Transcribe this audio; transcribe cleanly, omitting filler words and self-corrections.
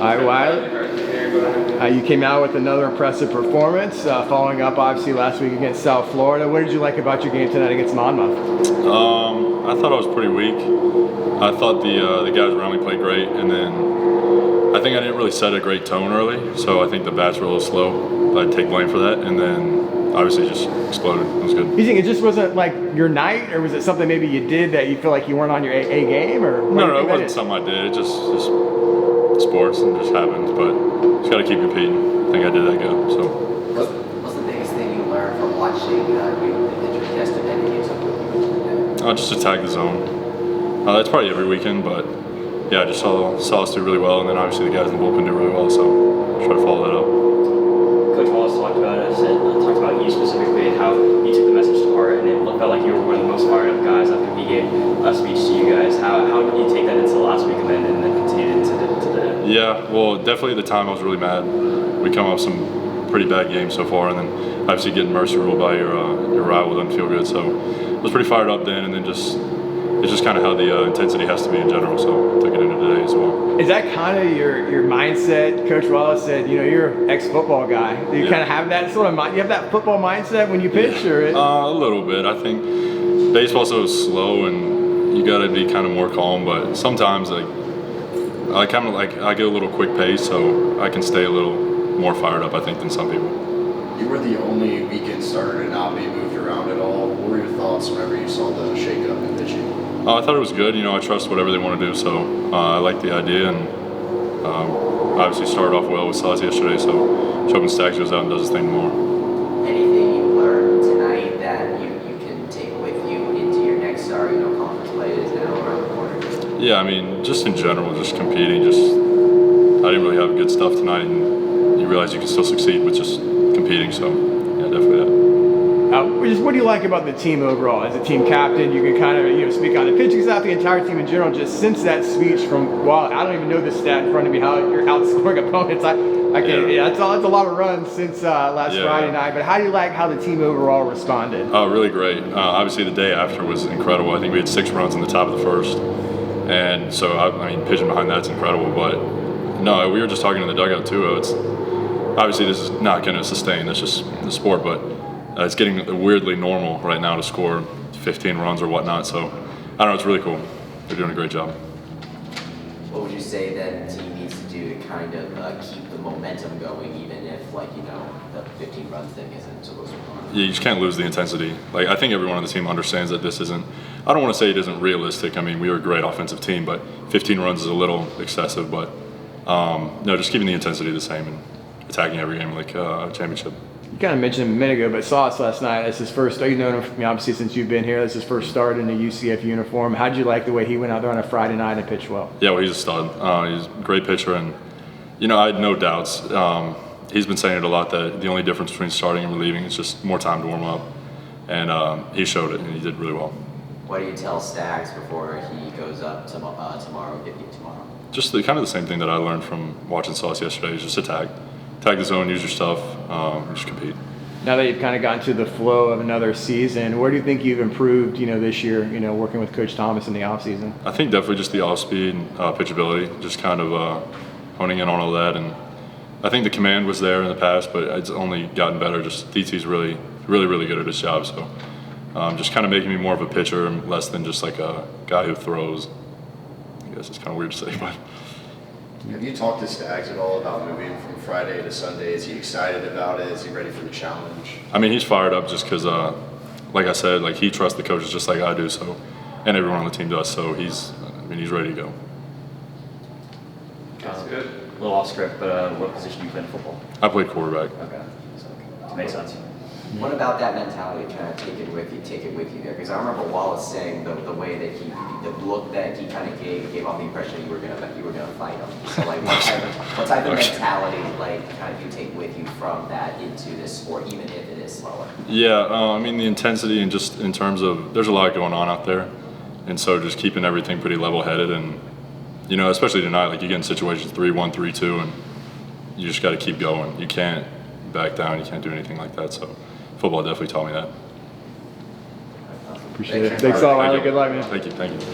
All right, Wiley, you came out with another impressive performance, following up obviously last week against South Florida. What did you like about your game tonight against Monmouth? I thought I was pretty weak. I thought the guys around me played great, and then I think I didn't really set a great tone early, so I think the bats were a little slow. I'd take blame for that, and then obviously just exploded. It was good. You think it just wasn't like your night, or was it something maybe you did that you feel like you weren't on your A game? Or No, it wasn't something I did. It just sports and just happens, but just got to keep competing. I think I did that good. So. What's the biggest thing you learned from watching you pitch yesterday and you took with you? Just attack the zone. That's probably every weekend, but yeah, I just saw us do really well, and then obviously the guys in the bullpen do really well, so try to follow that up. Coach Wallace talked about you specifically and how you took the message to heart, and it felt like you were one of the most fired up guys after he gave a speech to you guys. How did you take that into the last week and then continue into the Yeah, well, definitely at the time I was really mad. We come off some pretty bad games so far, and then obviously getting mercy ruled by your rival doesn't feel good. So I was pretty fired up then, and then it's just kind of how the intensity has to be in general. So I took it into today as well. Is that kind of your mindset? Coach Wallace said, you're an ex-football guy. Do you kind of have that sort of mind? You have that football mindset when you pitch, or a little bit. I think baseball's so slow, and you got to be kind of more calm. But sometimes I get a little quick pace, so I can stay a little more fired up, I think, than some people. You were the only weekend starter to not be moved around at all. What were your thoughts whenever you saw the shakeup in pitching? I thought it was good. I trust whatever they want to do, so I like the idea, and obviously started off well with Sauce yesterday, so just hoping Staggs goes out and does his thing more. Anything you learned tonight that you can take with you into your next conference play is now around the corner? Yeah, I mean, just in general, just competing. I didn't really have good stuff tonight, and you realize you can still succeed with just competing. So, yeah, definitely that. What do you like about the team overall? As a team captain, you can kind of speak on the pitching staff, the entire team in general. Just since that speech from Wiley, I don't even know the stat in front of me how you're outscoring opponents. I can't. Yeah, that's a lot of runs since last Friday night. But how do you like how the team overall responded? Oh, really great. Obviously, the day after was incredible. I think we had 6 runs in the top of the first, and so I mean, pitching behind that's incredible. But no, we were just talking in the dugout too. It's obviously this is not going to sustain. That's just the sport, but. It's getting weirdly normal right now to score 15 runs or whatnot. So, I don't know, it's really cool. They're doing a great job. What would you say that the team needs to do to kind of keep the momentum going, even if, the 15 run thing isn't supposed to go on? Yeah, you just can't lose the intensity. I think everyone on the team understands that this isn't, I don't want to say it isn't realistic. I mean, we were a great offensive team, but 15 runs is a little excessive. But, no, just keeping the intensity the same and attacking every game like a championship. You kind of mentioned him a minute ago, but Sauce last night, that's his first start. You've known him obviously since you've been here. That's his first start in the UCF uniform. How did you like the way he went out there on a Friday night and pitched well? Yeah, well, he's a stud. He's a great pitcher, and, I had no doubts. He's been saying it a lot that the only difference between starting and relieving is just more time to warm up. And he showed it, and he did really well. What do you tell Staggs before he goes up tomorrow? Just kind of the same thing that I learned from watching Sauce yesterday is just attack the zone, use your stuff, and just compete. Now that you've kind of gotten to the flow of another season, where do you think you've improved, this year, working with Coach Thomas in the offseason? I think definitely just the off-speed and pitchability, just kind of honing in on all that. And I think the command was there in the past, but it's only gotten better. Just DT's really, really, really good at his job. So just kind of making me more of a pitcher and less than just like a guy who throws. I guess it's kind of weird to say, but... Have you talked to Staggs at all about moving from Friday to Sunday? Is he excited about it? Is he ready for the challenge? I mean, he's fired up just because, like I said, he trusts the coaches just like I do, so, and everyone on the team does. So he's ready to go. That's good. A little off script, but what position do you play in football? I played quarterback. Okay, so makes sense. What about that mentality, trying to take it with you there? Because I remember Wallace saying the way that the look that he kind of gave off the impression you were gonna fight him. So what type of mentality kind of you take with you from that into this sport, even if it is slower? Yeah, I mean the intensity and just in terms of there's a lot going on out there, and so just keeping everything pretty level-headed and especially tonight, you get in situations 3-1, 3-2, and you just got to keep going. You can't back down. You can't do anything like that. So. Football definitely taught me that. Appreciate it. Thanks a lot, Wiley. Good luck, man. Thank you.